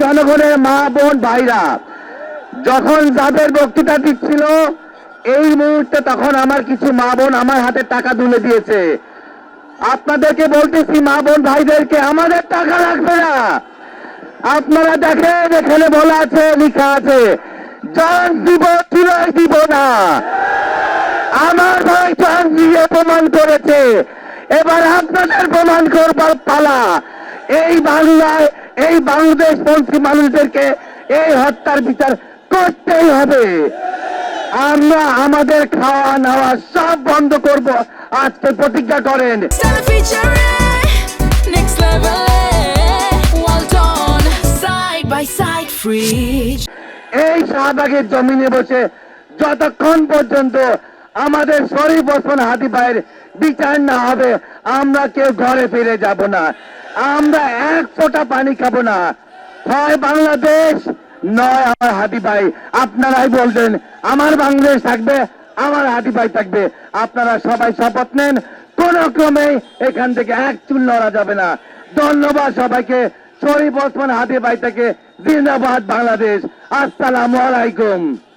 জনগণের মা বোন ভাইরা, যখন যাদের বক্তৃতা দিচ্ছিল এই মুহূর্তে তখন আমার কিছু মা বোন আমার হাতে টাকা তুলে দিয়েছে। আপনাদেরকে বলতেছি মা বোন ভাইদেরকে, আমাদের টাকা লাগবে না। আপনারা দেখেন এখানে বলা আছে, লেখা আছে, জান দিব চুলাই দিব না। আমার ভাই জান দিয়ে প্রমাণ করেছে, এবার আপনাদের প্রমাণ করবার পালা। এই বাংলায় এই বাংলাদেশ পন্থী মানুষদেরকে এই হত্যার বিচার করতেই হবে। আমরা আমাদের খাওয়া নাওয়া সব বন্ধ করব, আজকে প্রতিজ্ঞা করেন। এই শাহবাগের জমিনে বসে যতক্ষণ পর্যন্ত আমাদের শরীফ ওসমান হাদি ভাইয়ের বিচার না হবে আমরা কেউ ঘরে ফিরে যাব না। আমরা এক ফোঁটা পানি খাবো না। হয় বাংলাদেশ নয় আমার হাদি ভাই। আপনারাই বলবেন আমার বাংলাদেশ থাকবে, আমার হাদি ভাই থাকবে। আপনারা সবাই শপথ নেন, কোন ক্রমেই এখান থেকে এক চুল নড়া যাবে না। ধন্যবাদ সবাইকে। শরীফ ওসমান হাদি ভাই থেকে জিন্দাবাদ বাংলাদেশ। আসসালামু আলাইকুম।